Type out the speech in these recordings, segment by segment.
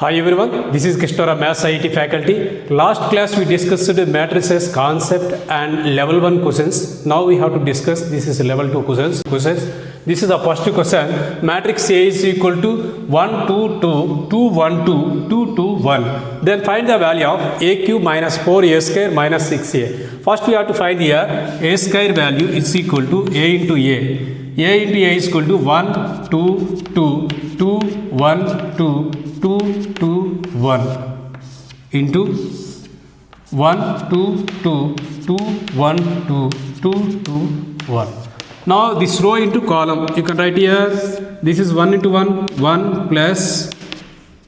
Hi everyone, this is Kishnora Maths IT faculty. Last class we discussed the matrices concept and level 1 questions. Now we have to discuss this is level 2 questions. This is the first question. Matrix A is equal to 1 2 2 2 1 2 2 2 1. Then find the value of A cube minus 4A square minus 6A. First we have to find here A square value is equal to A into A. A into A is equal to 1 2 2 2 1 2 2 2 1 into 1 2 2 2 1 2 2 2 1. Now this row into column you can write here, this is 1 into 1 1 plus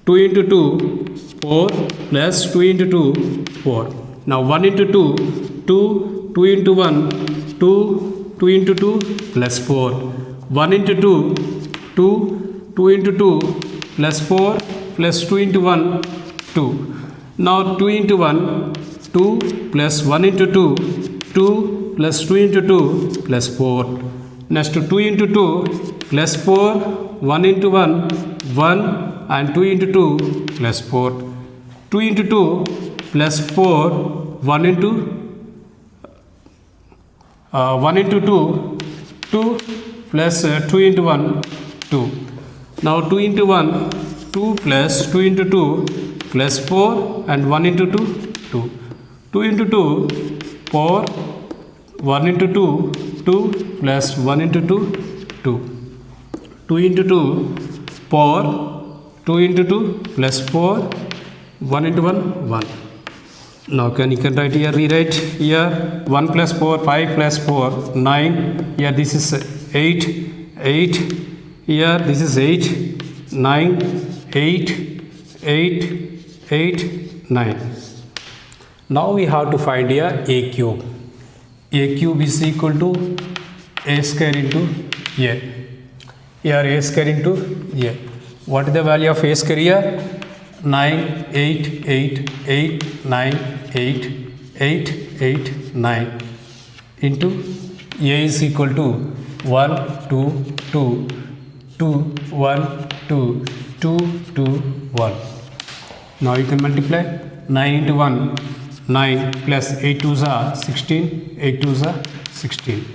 2 into 2 4 plus 2 into 2 4. Now 1 into 2 2 2 into 1 2 2 into 2 plus 4. 1 into 2 2 2 into 2 plus 4 plus 2 into 1 2. Now 2 into 1 2 plus 1 into 2 2 plus 2 into 2 plus 4. Next 2 into 2 plus 4 1 into 1 1 and 2 into 2 plus 4. 2 into 2 plus 4 1 into 1 into 2 2 plus 2 into 1 2. Now 2 into 1 2 plus 2 into 2 plus 4 and 1 into 2 2. 2 into 2 4 1 into 2 2 plus 1 into 2 2. 2 into 2 4 2 into 2 plus 4 1 into 1 1. Now you can write here, rewrite here 1 plus 4 5 plus 4 9. Here this is 8 8. Here this is 8 9 8 8 8 9. Now we have to find here A cube. A cube is equal to A square into A. Here A square into A. What is the value of A square here? 9 8 8 8 9 8 8 8 9 into A is equal to 1 2 2 2 1 2 2 2 1. Now you can multiply 9 into 1 9 plus 8 2s are 16 8 2s are 16.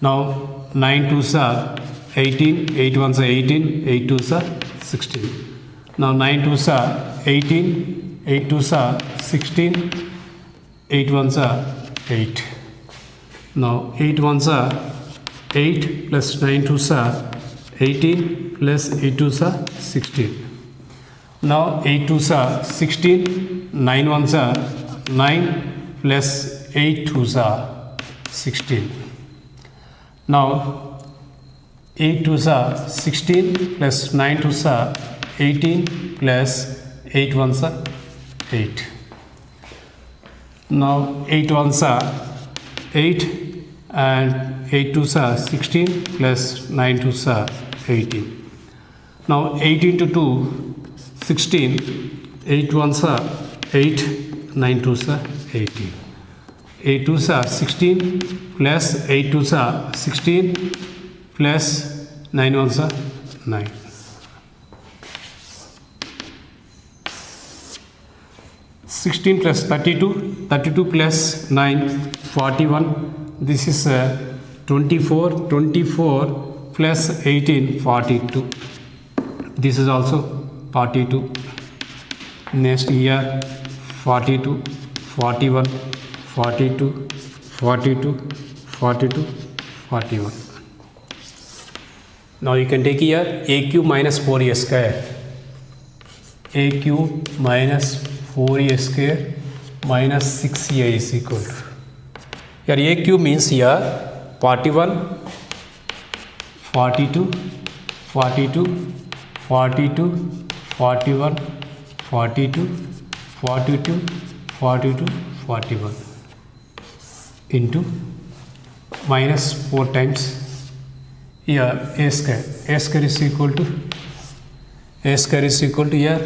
Now 9 2s are 18 8 1s are 18 8 2s are 16. Now 9 2s are 18 8 2s are 16 8 1s are 8. Now 8 1s are 8 plus 9 2s are 18 plus 8 2s are 16. Now 8 2s are 16 9 1s are 9 plus 8 2s are 16. Now 8 2s are 16 plus 9 2s are 18 plus 8 1s are 8. Now 8 1s are 8 and 8 2s are 16 plus 9 2s are 18. Now 8 into 2 16 8 1s are 8 9 2s are 18. 8 2s are 16 plus 8 2s are 16 plus 9 1s are 9. Sixteen plus 32 32 plus 9 41. This is 24 24 plus 18 42. This is also 42. Next here 42 41 42 42 42 41. Now you can take here A cube minus 4A square. A cube minus 4A square minus 6A is equal to, here A cube means here 41 42 42 42 41 42 42 42 41 into minus 4 times here A square. A square is equal to here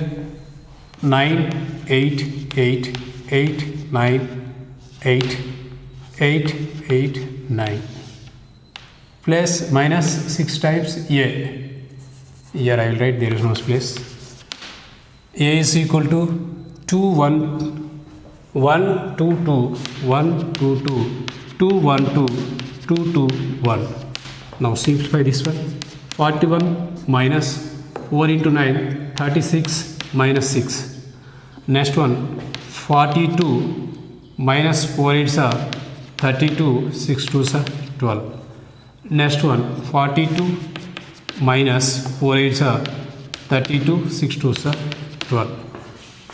9 8 8 8 9 8 8 8 9 plus minus 6 times A. Here I will write, there is no space. A is equal to 2 1 1 2 2 1 2 2 2 1 2 2 2 1. Now simplify this one. 41 minus 4 into 9 36 minus 6. Next one 42 minus 4 is 32 6 2 is 12. Next one 42 minus 4 is 32 6 2 is 12.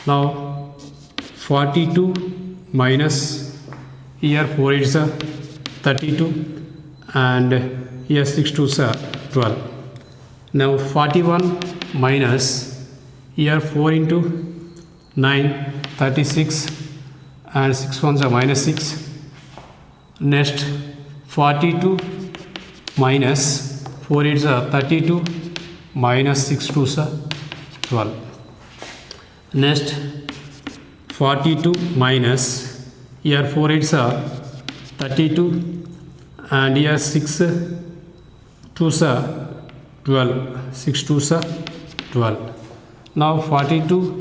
Now 42 minus here 4 is 32 and here 6 2 is 12. Now 41 minus here 4 into 9 36 and 6 ones are minus 6. Next 42 minus 4 is 32 minus 6 2 is 12. Next 42 minus here 4 is 32 and here 6 2 is 12 6 2 is 12. Now 42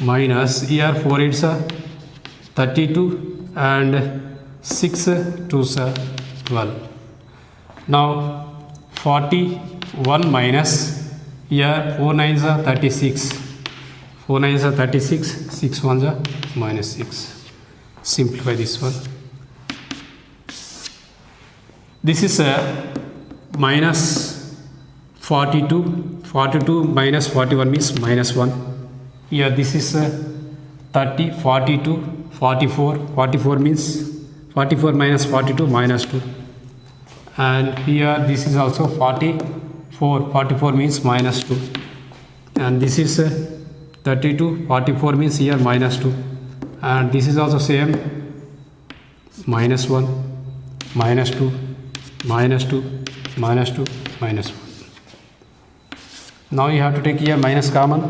minus here 4 is 32 and 6 2 is 12. Now 41 minus here 4 9s are 36 4 9s are 36 6 1s are minus 6. Simplify this one. This is a minus 42 42 minus 41 means minus 1. Here this is 30 42 44 44 means 44 minus 42 minus 2. And here this is also 44 44 means minus 2. And this is 32 44 means here minus 2. And this is also same minus 1 minus 2 minus 2 minus 2 minus 1. Now you have to take here minus common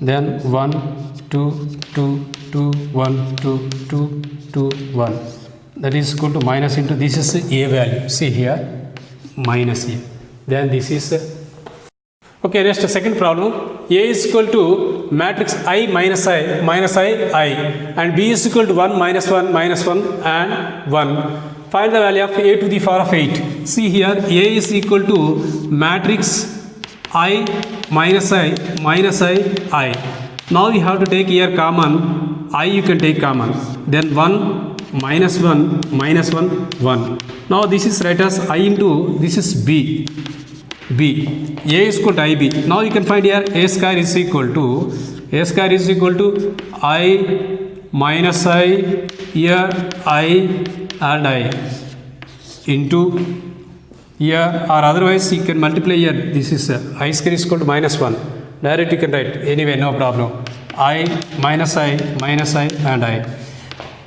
then 1 2 2 2 1 2 2 2 1. That is equal to minus into this is a value. See here minus a. Then this is okay. Next second problem. A is equal to matrix I minus I and B is equal to 1 minus 1 minus 1 and 1. Find the value of a to the power of 8. See here A is equal to matrix I minus I. Now you have to take here common. I you can take common. Then 1 minus 1 minus 1 1. Now this is right as I into this is B. A is equal to IB. Now you can find here A square is equal to I minus I here I and I into here, or otherwise you can multiply here. This is I square is equal to minus 1. Directly you can write anyway, no problem. I minus I and I.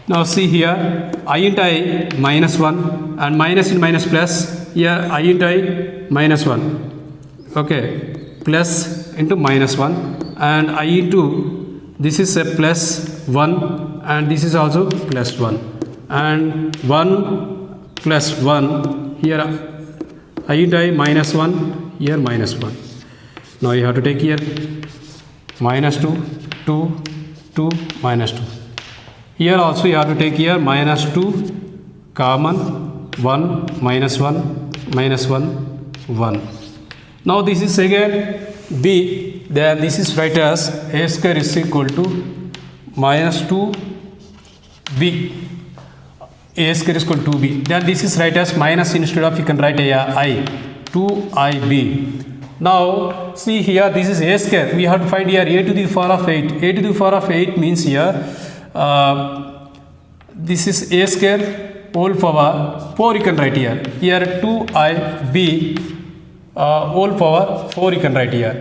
Now see here I into I minus 1 and minus in minus plus. Here I into I minus 1. Okay, plus into minus 1 and I into this is a plus 1 and this is also plus 1 and 1 plus 1 here I into I minus 1 here minus 1. Now you have to take here minus 2 2 2 minus 2. Here also you have to take here minus 2 common 1 minus 1 minus 1 1. Now this is again B. Then this is right as A square is equal to minus 2B. A square is equal to 2B. Then this is right as minus instead of you can write I 2IB. Now see here this is A square. We have to find here A to the power of 8. A to the power of 8 means here this is A square whole power 4 you can write here. Here 2IB whole power 4 you can write here.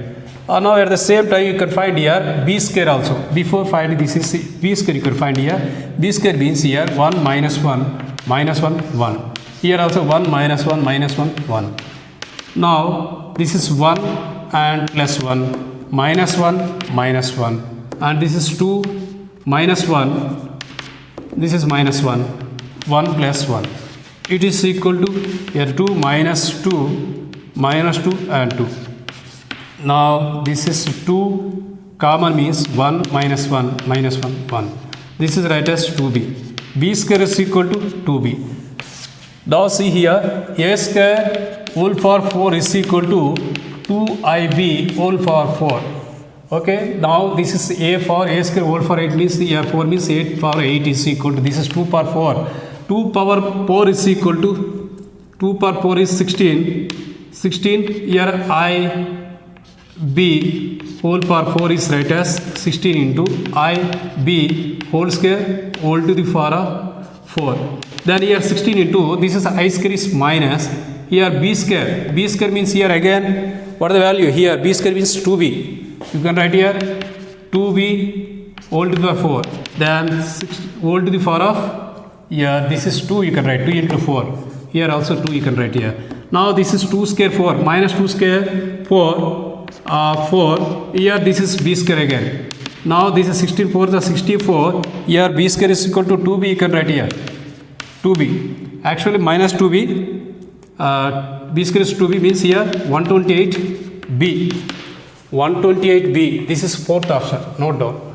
Now at the same time you can find here B square also. Before finding this is B square you can find here. B square means here 1 minus 1 minus 1 1. Here also 1 minus 1 minus 1 1. Now this is 1 and plus 1 minus 1 minus 1 and this is 2 minus 1. This is minus 1 1 plus 1. It is equal to here 2 minus 2 and 2. Now this is 2 common means 1 minus 1 minus 1 1. This is right as 2b. B square is equal to 2b. Now see here, a square whole power 4 is equal to 2ib whole power 4. Okay, now this is a for a square whole power 8 means the 4 means 8 power 8 is equal to, this is 2 power 4. 2 power 4 is equal to, 2 power 4 is 16. 16 here I b whole power 4 is right as 16 into I b whole square whole to the power of 4. Then here 16 into, this is I square is minus, here b square. B square means here again, what is the value? Here b square means 2b. You can write here 2b whole to the power 4. Then 6 whole to the power of, here this is 2 you can write, 2 into 4. Here also 2 you can write here. Now this is 2 square 4 minus 2 square 4. 4 here this is b square again. Now this is 16 4 the 64, here b square is equal to 2b you can write here 2b, actually minus 2b, b square is 2b means here 128b, 128b, this is fourth option, note down.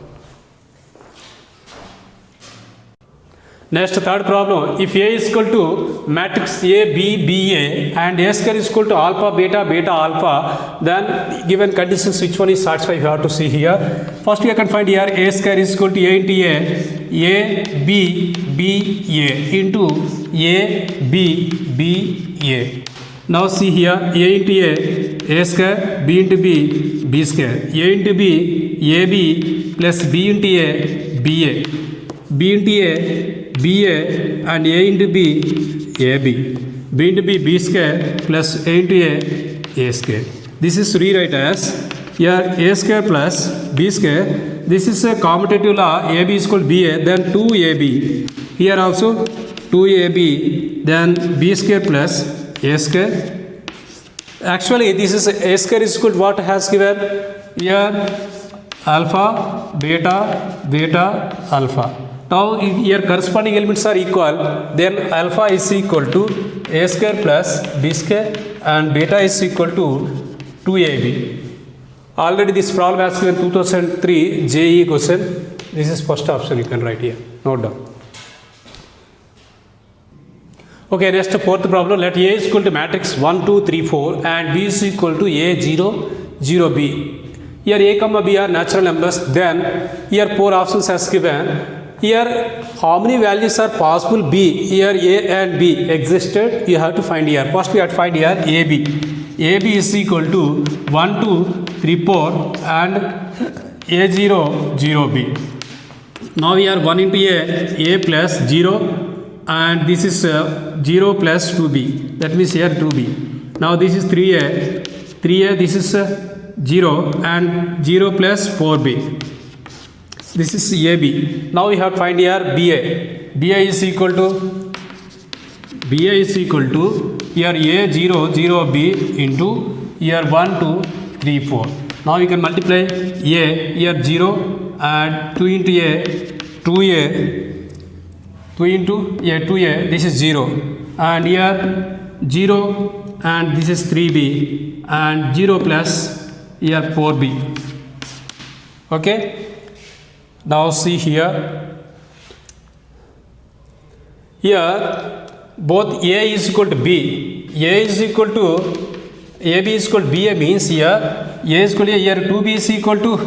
Next, third problem, if A is equal to matrix A, B, B, A and A square is equal to alpha, beta, beta, alpha, then given conditions which one is satisfied you have to see here. First you can find here A square is equal to A into A, B, B, A into A, B, B, A. Now see here A into A square, B into B, B square, A into B, AB plus B into A, BA, B into A, BA and A into B, AB, B into B, B square plus A into A square. This is rewrite as here A square plus B square. This is a commutative law, AB is equal to BA, then 2AB. Here also 2AB, then B square plus A square. Actually this is A square is equal to what has given here alpha, beta, beta, alpha. Now here corresponding elements are equal, then alpha is equal to A square plus B square and beta is equal to 2AB. Already this problem has given 2003 JEE question. This is first option you can write here, note down. Okay, next fourth problem, let A is equal to matrix 1, 2, 3, 4 and B is equal to A, 0, 0, B. Here A comma B are natural numbers, then here 4 options has given. Here how many values are possible B? Here A and B existed, you have to find here. First we have to find here AB. AB is equal to 1, 2, 3, 4 and A0, 0B. Now we are 1 into A plus 0 and this is 0 plus 2B. That means here 2B. Now this is 3A, this is 0 and 0 plus 4B. This is AB. Now we have to find here BA. BA is equal to here A0, 0B into here 1, 2, 3, 4. Now we can multiply A, here 0 and 2 into A, 2A, 2 into A, 2A, this is 0 and here 0 and this is 3B and 0 plus here 4B. Okay. Now see here, both A is equal to B, A is equal to, AB is equal to BA means here, A is equal to here 2B is equal to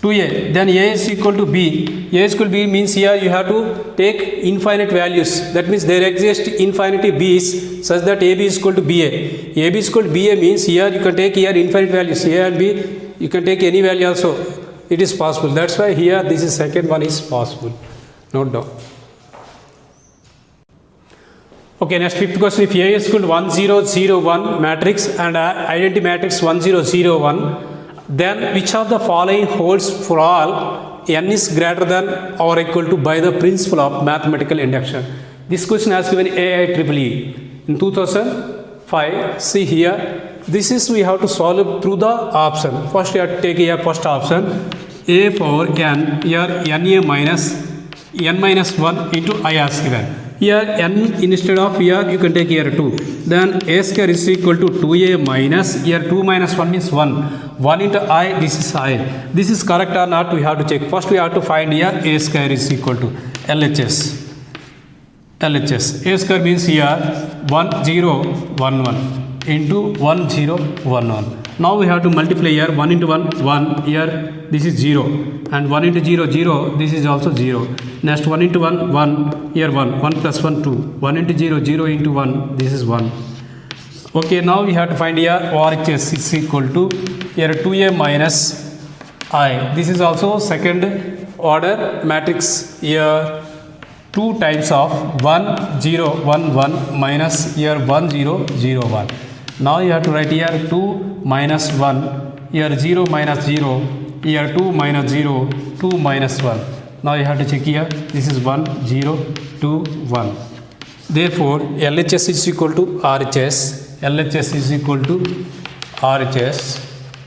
2A, then A is equal to B, A is equal to B means here you have to take infinite values, that means there exist infinity B's such that AB is equal to BA. AB is equal to BA means here you can take here infinite values, A and B, you can take any value also. It is possible. That's why here this is second one is possible. Note down. Okay, next fifth question. If A is equal to 1, 0, 0, 1 matrix and identity matrix 1, 0, 0, 1, then which of the following holds for all n is greater than or equal to by the principle of mathematical induction? This question has given AIEEE in 2005. See here. This is we have to solve it through the option. First we have to take here first option A power n, here NA minus n minus 1 into I has given. Here n instead of here you can take here 2. Then a square is equal to 2a minus, here 2 minus 1 means 1. 1 into I, this is I. This is correct or not, we have to check. First we have to find here a square is equal to LHS. LHS. A square means here 1 0 1 1 into 1 0 1 1. Now we have to multiply here 1 into 1 1, here this is 0, and 1 into 0 0, this is also 0. Next 1 into 1 1, here 1, 1 plus 1 2, 1 into 0 0 into 1, this is 1. Okay, now we have to find here RHS is equal to here 2a minus I. This is also second order matrix, here 2 times of 1 0 1 1 minus here 1 0 0 1. Now you have to write here 2 minus 1, here 0 minus 0, here 2 minus 0, 2 minus 1. Now you have to check here, this is 1 0 2 1. Therefore LHS is equal to RHS. LHS is equal to RHS.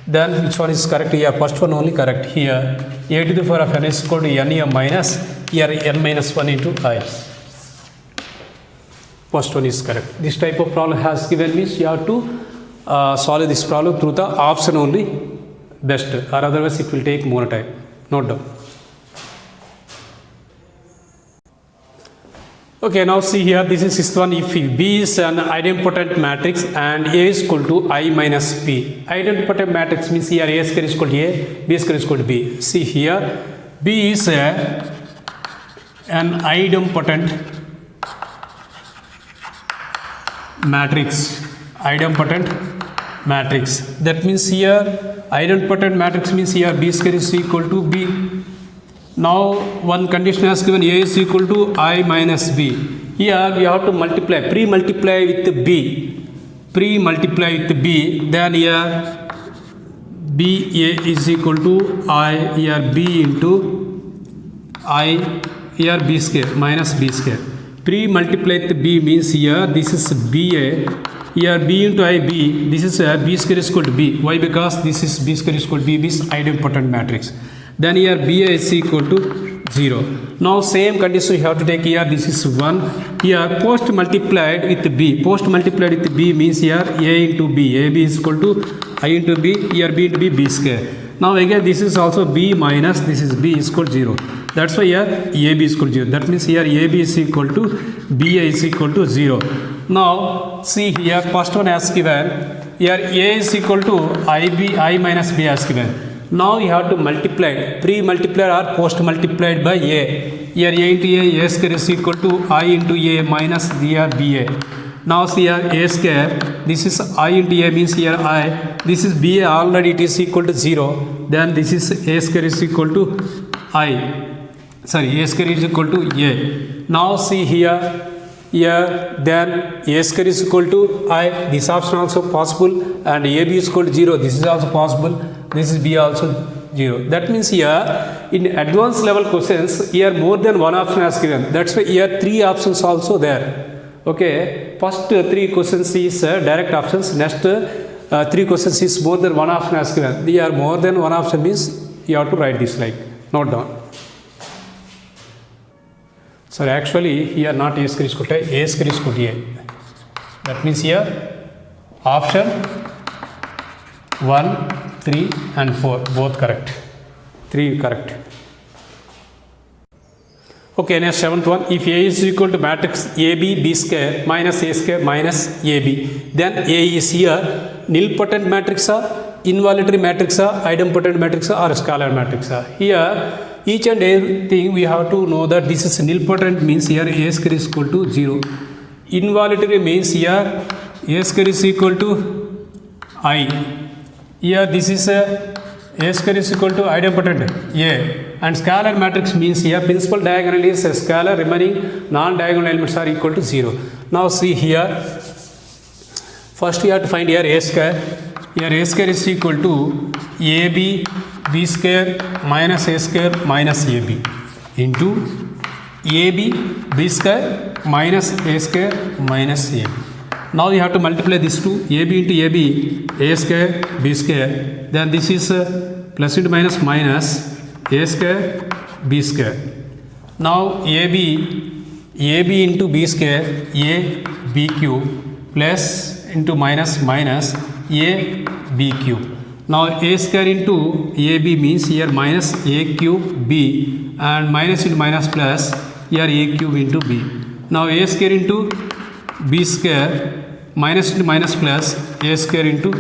Then which one is correct here? First one only correct. Here a to the power of n is equal to n minus, here n minus 1 into I. First one is correct. This type of problem has given means you have to solve this problem through the option only best, or otherwise it will take more time. Note down. Okay, now see here, this is sixth one. If B is an idempotent matrix and A is equal to I minus B. Idempotent matrix means here A square is equal to A, B square is equal to B. See here, B is an idempotent matrix. Idempotent matrix. That means here idempotent matrix means here B square is equal to B. Now one condition has given A is equal to I minus B. Here we have to multiply, pre-multiply with B. Pre-multiply with B. Then here BA is equal to I, here B into I, here B square minus B square. Pre-multiply with B means here this is BA, here B into IB, this is B square is equal to B. Why? Because this is B square is equal to B, is idempotent matrix. Then here BA is equal to 0. Now same condition you have to take here, this is 1. Here post multiplied with B. Post multiplied with B means here A into B. AB is equal to I into B, here B into B, B square. Now again this is also B minus, this is B is equal to 0. That's why here AB is equal to 0. That means here AB is equal to BA is equal to 0. Now see here, first one has given, here A is equal to IB, I minus B has given. Now you have to multiply, pre-multiplied or post-multiplied by A. Here A into A square is equal to I into A minus here BA. Now see here A square, this is I into A means here I, this is BA already it is equal to 0. Then this is A square is equal to I. Sorry, A square is equal to A. Now see here, then A square is equal to I, this option also possible, and AB is equal to 0, this is also possible, this is B also 0. That means here in advanced level questions, here more than one option has given. That's why here 3 options also there. Okay, first 3 questions is direct options, next 3 questions is more than one option has given. Here more than one option means you have to write this like, note down. So actually here not A square is equal to A square is equal to A. That means here option 1, 3 and 4 both correct. 3 correct. Okay, next 7th one. If A is equal to matrix AB B square minus A square minus AB, then A is here nilpotent matrix or involuntary matrix or idempotent matrix or scalar matrix. Here each and everything we have to know that this is nilpotent means here A square is equal to 0. Involuntary means here A square is equal to I. Here this is A square is equal to idempotent A. And scalar matrix means here principal diagonal is a scalar, remaining non-diagonal elements are equal to 0. Now see here, first we have to find here A square. Here A square is equal to AB B square minus A square minus AB into AB B square minus A square minus AB. Now you have to multiply these two, AB into AB, A square B square. Then this is plus into minus minus A square B square. Now AB AB into B square A B cube plus into minus minus A B cube. Now A square into AB means here minus A cube B and minus into minus plus here A cube into B. Now A square into B square minus into minus plus A square into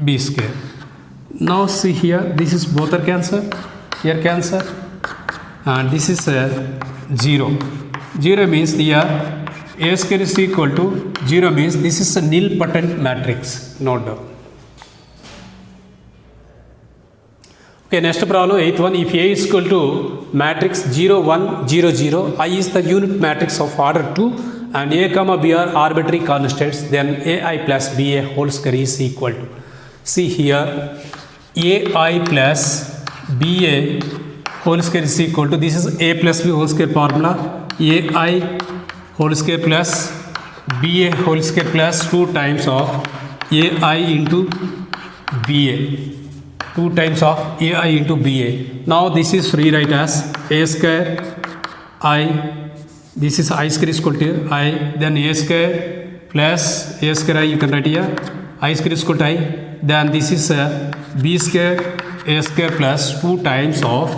B square. Now see here, this is both are cancel, here cancel, and this is 0. 0 means here A square is equal to 0 means this is a nilpotent matrix. Note down. Okay, next problem, 8th one. If A is equal to matrix 0, 1, 0, 0, I is the unit matrix of order 2 and A comma B are arbitrary constants, then AI plus BA whole square is equal to. See here, AI plus BA whole square is equal to, this is A plus B whole square formula, AI whole square plus BA whole square plus 2 times of AI into BA. 2 times of AI into BA. Now this is rewrite as A square I, this is I square is equal to I, then A square plus A square I you can write here, I square is equal to I, then this is B square A square plus 2 times of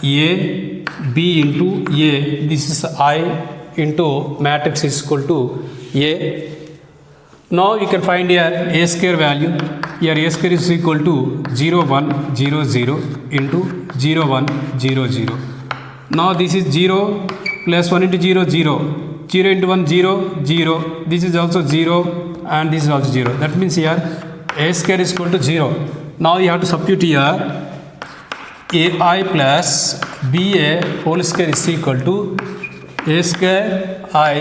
A B into A, this is I into matrix is equal to A. Now you can find here A square value. Here A square is equal to 0, 1, 0, 0 into 0, 1, 0, 0. Now this is 0 plus 1 into 0, 0. 0 into 1, 0, 0. This is also 0 and this is also 0. That means here A square is equal to 0. Now you have to substitute here AI plus BA whole square is equal to A square I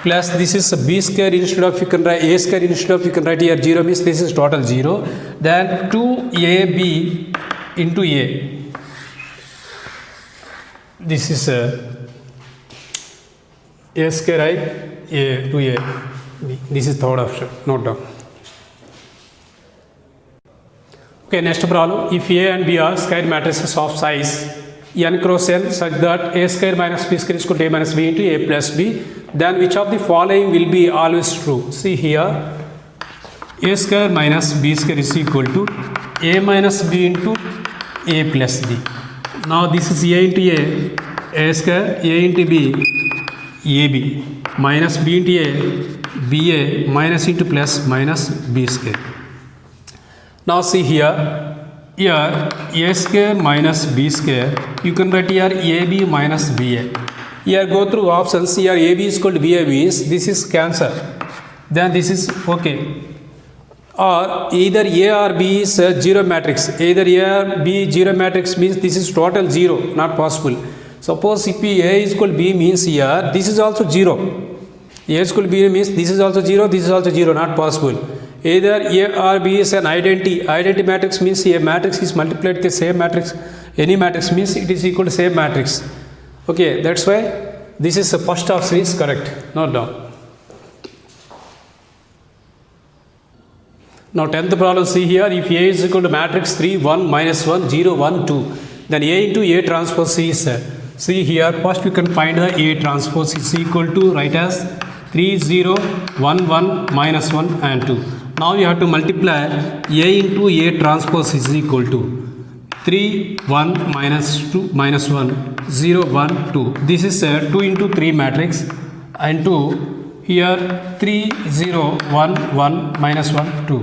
plus this is B square, instead of you can write A square, instead of you can write here 0 means this is total 0, then 2AB into A, this is A square I A to A B. This is third option, note down. Okay, next problem, if A and B are square matrices of size n cross n such that A square minus B square is equal to A minus B into A plus B, then which of the following will be always true? See here, A square minus B square is equal to A minus B into A plus B. Now this is A into A square, A into B, AB, minus B into A, BA, minus into plus minus B square. Now see here, A square minus B square, you can write here AB minus BA. Here go through options, here AB is equal to BA means this is cancel, then this is okay. Or either A or B is a 0 matrix, either A or B 0 matrix means this is total 0, not possible. Suppose if A is equal to B means here, this is also 0. A is equal to B means this is also 0, this is also 0, not possible. Either A or B is an identity. Identity matrix means a matrix is multiplied with the same matrix. Any matrix means it is equal to same matrix. Okay, that's why this is the first option is correct. Note down. Now 10th problem, see here, if A is equal to matrix 3, 1, minus 1, 0, 1, 2, then A into A transpose is, see here, first we can find the A transpose is equal to, write as 3, 0, 1, 1, minus 1 and 2. Now you have to multiply A into A transpose is equal to 3, 1, minus 2, minus 1, 0, 1, 2. This is a 2 into 3 matrix and 2. Here 3, 0, 1, 1, minus 1, 2.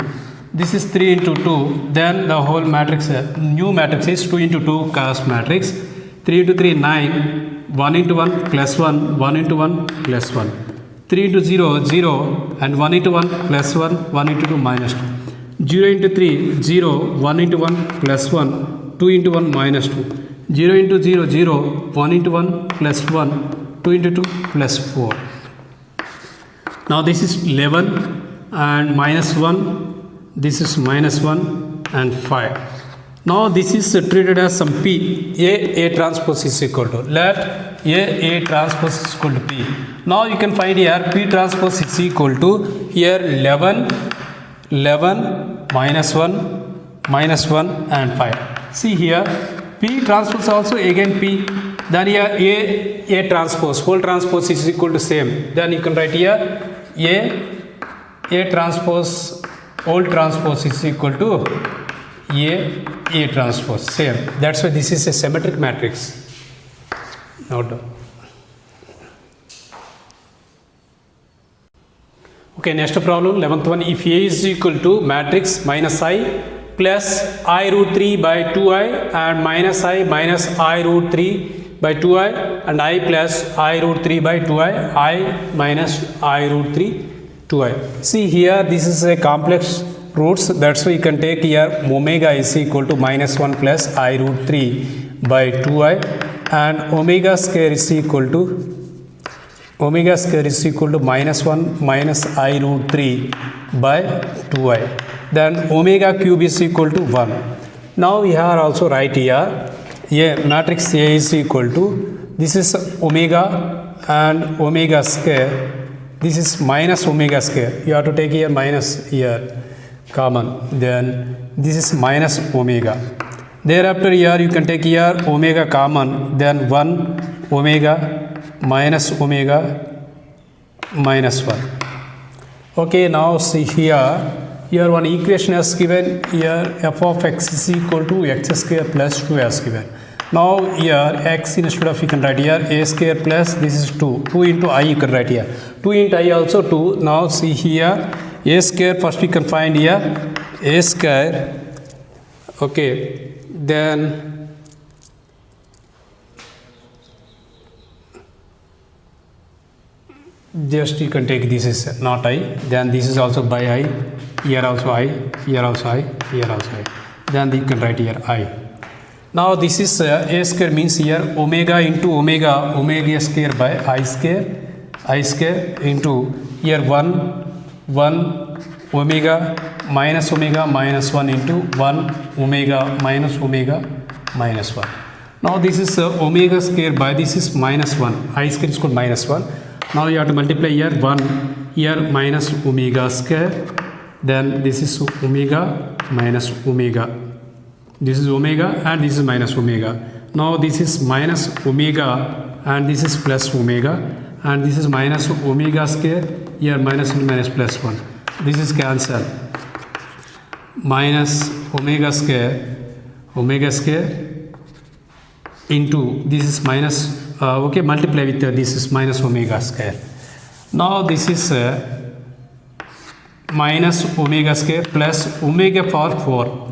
This is 3 into 2. Then the whole matrix, new matrix is 2 into 2 cross matrix. 3 into 3, 9. 1 into 1 plus 1, 1 into 1 plus 1. 3 into 0, 0, and 1 into 1 plus 1, 1 into 2 minus 2. 0 into 3, 0, 1 into 1 plus 1, 2 into 1 minus 2. 0 into 0, 0, 1 into 1 plus 1, 2 into 2 plus 4. Now this is 11 and minus 1, this is minus 1 and 5. Now this is treated as some P. A transpose is equal to, let A transpose is equal to P. Now you can find here P transpose is equal to, here 11, 11, minus 1 and 5. See here P transpose also again P. Then here A transpose, whole transpose is equal to same. Then you can write here A transpose, whole transpose is equal to A transpose, same. That's why this is a symmetric matrix. Note down. Okay, next problem, 11th one. If A is equal to matrix minus I plus I root 3 by 2I and minus I root 3 by 2I and I plus I root 3 by 2I, I minus I root 3 2I. See here, this is a complex roots. That's why you can take here omega is equal to minus 1 plus I root 3 by 2I and omega square is equal to minus 1 minus I root 3 by 2I. Then omega cube is equal to 1. Now we are also write here matrix A is equal to, this is omega and omega square, this is minus omega square. You have to take here minus here common, then this is minus omega. Thereafter here you can take here omega common, then 1 omega minus omega minus 1. Okay, now see here one equation is given here, f of x is equal to x square plus 2 is given. Now here x instead of you can write here a square plus this is 2 into I you can write here, 2 into I also 2. Now see here a square, first we can find here a square. Okay, then just you can take this is not I, then this is also by I, here also I, here also I, here also I, then you can write here I. Now this is a square means here omega into omega square by I square into here 1 omega minus 1 into 1 omega minus 1. Now this is omega square by this is minus 1, I square is called minus 1. Now you have to multiply here 1, here minus omega square, then this is omega minus omega. This is omega and this is minus omega. Now this is minus omega and this is plus omega and this is minus omega square, here minus and minus plus 1. This is cancel. Minus omega square into this is minus, okay, multiply with this is minus omega square. Now this is minus omega square plus omega power 4.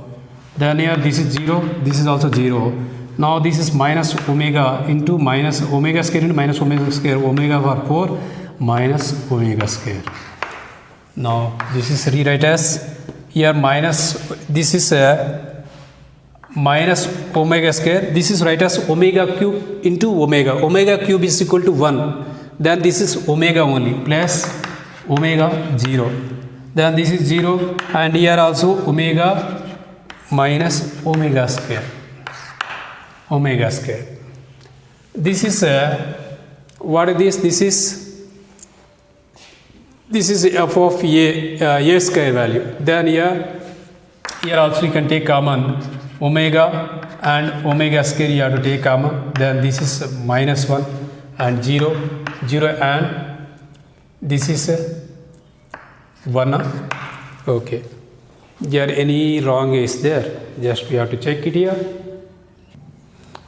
Then here this is 0, this is also 0. Now this is minus omega into minus omega square into minus omega square, omega power 4 minus omega square. Now this is rewrite as here minus, this is minus omega square, this is write as omega cube into omega cube is equal to 1, then this is omega only plus omega 0, then this is 0 and here also omega minus omega square. This is what is this? This is f of a square value. Then here also you can take common omega and omega square you have to take common. Then this is minus 1 and 0 and this is 1. Okay. Here any wrong is there, just we have to check it here.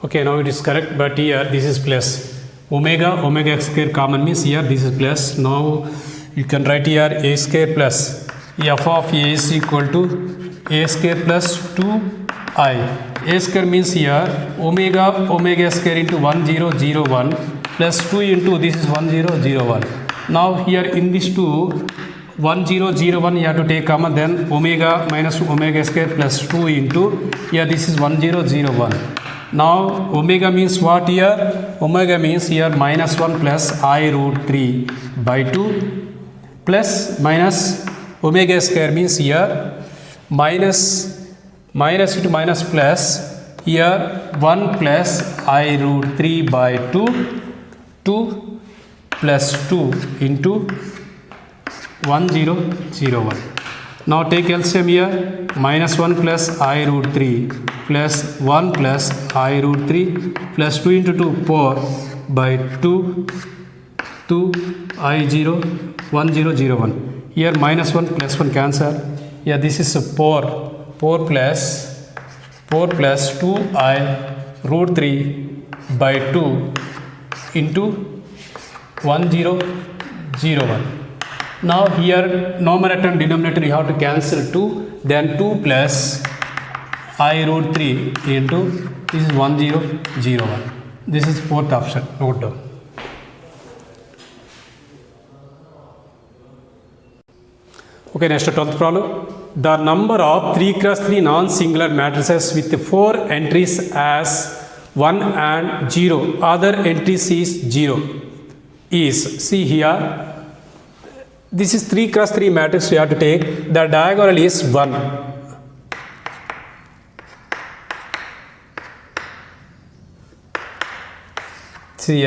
Okay, now it is correct, but here this is plus omega square common means here this is plus. Now you can write here a square plus f of a is equal to a square plus 2I. A square means here omega square into 1001 plus 2 into this is 1001. Now here in this 2 1001 you have to take common, then omega minus omega square plus 2 into here this is 1001. Now omega means what here? Omega means here minus 1 plus I root 3 by 2 plus minus omega square means here minus into minus plus here 1 plus I root 3 by 2 plus 2 into 1001. Now take LCM here. Minus 1 plus I root 3 plus 1 plus I root 3 plus 2 into 2 4 by 2 I 0 1 0 0 1. Here minus 1 plus 1 cancel. Yeah, this is 4 plus 2 I root 3 by 2 into 1 0 0 1. Now here numerator and denominator you have to cancel 2, then 2 plus I root 3 into this is 1 0 0 1. This is fourth option. Note down. Okay, next 12th problem. The number of 3 cross 3 non-singular matrices with 4 entries as 1 and 0, other entries is 0 is, see here, this is 3 cross 3 matrix we have to take, the diagonal is 1. See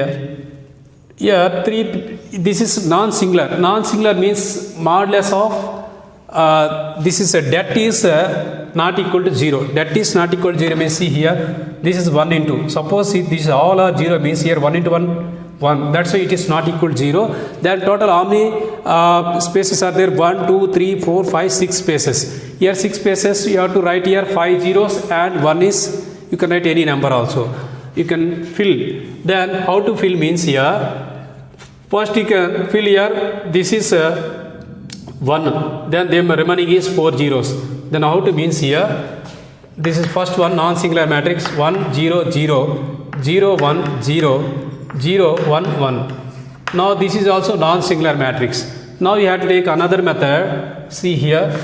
here 3, this is non-singular. Non-singular means modulus of this is a det is not equal to 0. Det is not equal to 0 means see here, this is 1 into, suppose these all are 0 means here 1 into 1 1, that's why it is not equal to 0. Then total how many spaces are there? 1 2 3 4 5 6 spaces. Here 6 spaces you have to write here 5 zeros and 1 is, you can write any number also, you can fill. Then how to fill means here, first you can fill here, this is 1, then the remaining is 4 zeros. Then how to means here, this is first one non-singular matrix 1 0 0 0 1 0 0 1 1. Now this is also non-singular matrix. Now you have to take another method. See here,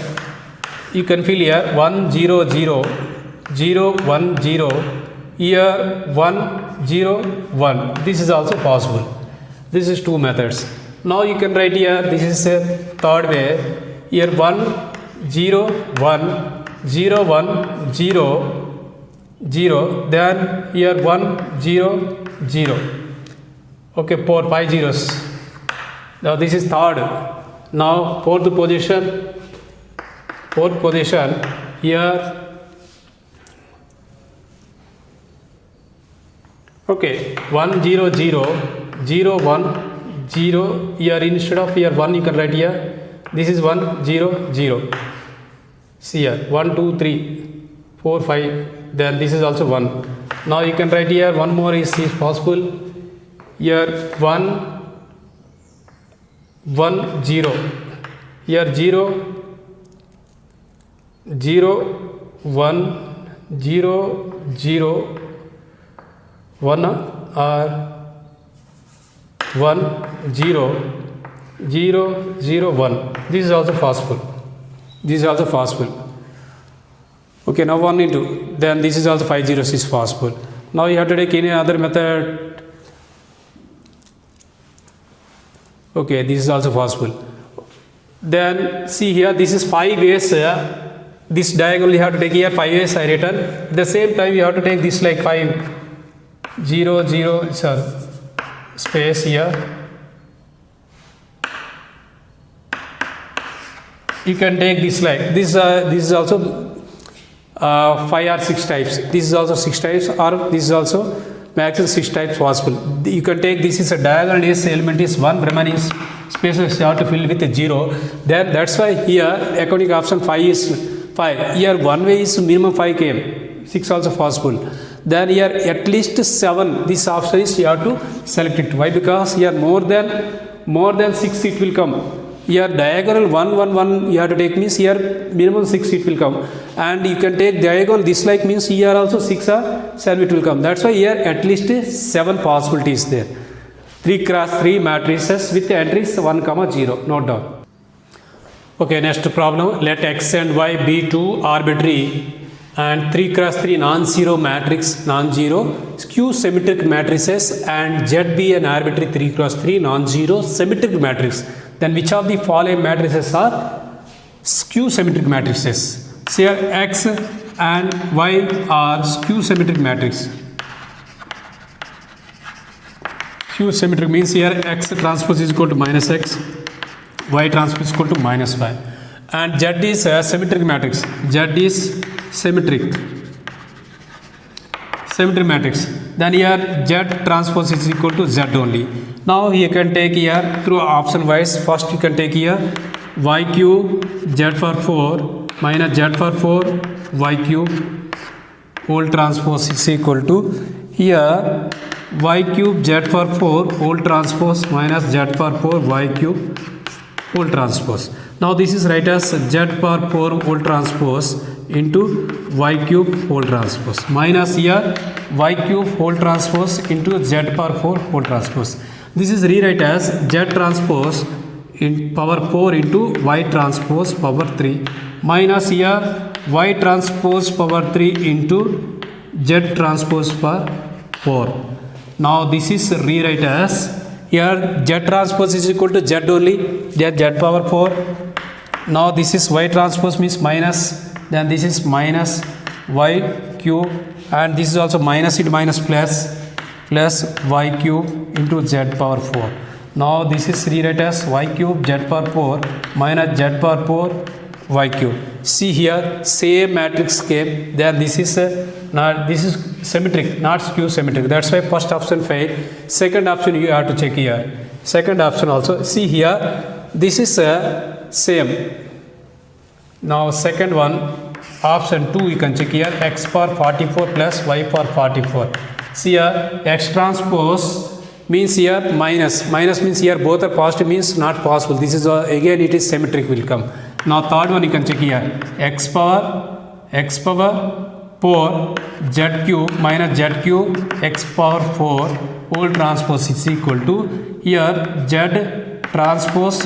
you can fill here 1 0 0 0 1 0, here 1 0 1. This is also possible. This is two methods. Now you can write here, this is a third way, here 1 0 1 0 1 0 0, then here 1 0 0. Okay, 4 5 zeros. Now this is third. Now fourth position here. Okay, 1 0 0 0 1 0, here instead of here 1 you can write here, this is 1 0 0. See here 1 2 3 4 5, then this is also 1. Now you can write here one more is possible, here 1 1 0, here 0 0 1 0 0 1 or 1 0 0 0 1. This is also possible. Okay, now 1 into, then this is also 5 zeros is possible. Now you have to take any other method. Okay, this is also possible. Then see here, this is 5 ways. This diagonal you have to take here 5 ways I written. At the same time you have to take this like 5 0 0 space here. You can take this like this. This is also 5 or 6 types. This is also 6 types, or this is also maximum 6 types possible. You can take this is a diagonal is element is 1, remaining spaces you have to fill with a 0. Then that's why here according option 5 is 5. Here one way is minimum 5 came, 6 also possible. Then here at least 7. This option is you have to select it. Why? Because here more than 6 it will come. Here diagonal 1 1 1 you have to take means here minimum 6 it will come, and you can take diagonal this like means here also 6 or 7 it will come. That's why here at least 7 possibilities there. 3 cross 3 matrices with entries 1 comma 0. Note down. Okay, next problem. Let x and y be two arbitrary and 3 cross 3 non-zero matrix, non-zero skew symmetric matrices, and Z be an arbitrary 3 cross 3 non-zero symmetric matrix. Then which of the following matrices are skew symmetric matrices? So here x and y are skew symmetric matrix. Skew symmetric means here x transpose is equal to minus x, y transpose is equal to minus y. and Z is a symmetric matrix. Z is symmetric matrix. Then here Z transpose is equal to Z only. Now you can take here through option wise. First you can take here y cube Z for 4 minus Z for 4 y cube whole transpose is equal to here y cube Z for 4 whole transpose minus Z for 4 y cube whole transpose. Now this is write as Z power 4 whole transpose into y cube whole transpose minus here y cube whole transpose into Z power 4 whole transpose. This is rewrite as Z transpose in power 4 into y transpose power 3 minus here y transpose power 3 into Z transpose power 4. Now this is rewrite as here Z transpose is equal to Z only, then Z power 4. Now this is y transpose means minus, then this is minus y cube, and this is also minus into minus plus y cube into Z power 4. Now this is rewrite as y cube Z power 4 minus Z power 4 y cube. See here same matrix came, then this is this is symmetric, not skew symmetric. That's why first option failed. Second option you have to check here. Second option also. See here this is same. Now second one option 2 you can check here x power 44 plus y power 44. See here x transpose means here minus means here both are positive means not possible. This is again it is symmetric will come. Now third one you can check here x power 4 z cube minus z cube x power 4 whole transpose is equal to here z transpose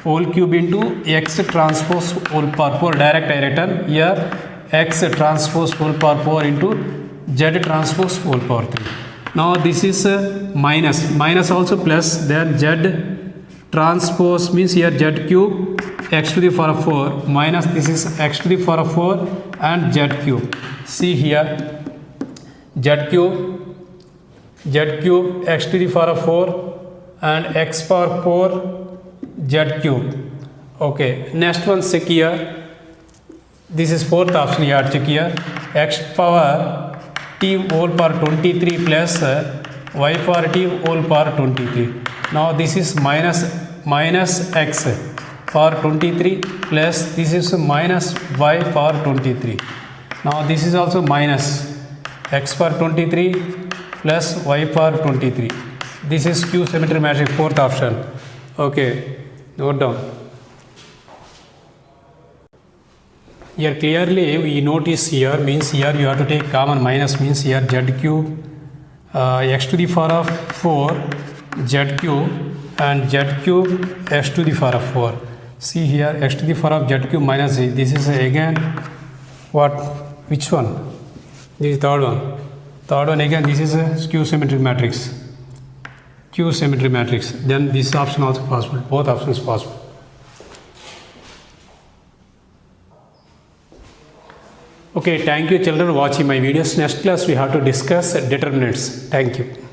whole cube into x transpose whole power 4. Direct I written here x transpose whole power 4 into z transpose whole power 3. Now this is minus also plus, then z transpose means here z cube x to the power 4 minus this is x to the power 4 and z cube. See here z cube x to the power 4 and x power 4 z cube. Okay, next one check here. This is fourth option you have to check here x power t whole power 23 plus y power t whole power 23. Now this is minus x power 23 plus this is minus y power 23. Now this is also minus x power 23 plus y power 23. This is skew symmetry matrix, fourth option. Okay, note down. Here clearly we notice here means here you have to take common minus means here z cube x to the power of 4 z cube and z cube x to the power of 4. See here x to the power of z cube minus z. This is again what? Which one? This is third one. Third one again this is a skew symmetry matrix. Q symmetry matrix. Then this option also possible. Both options possible. Okay, thank you children watching my videos. Next class we have to discuss determinants. Thank you.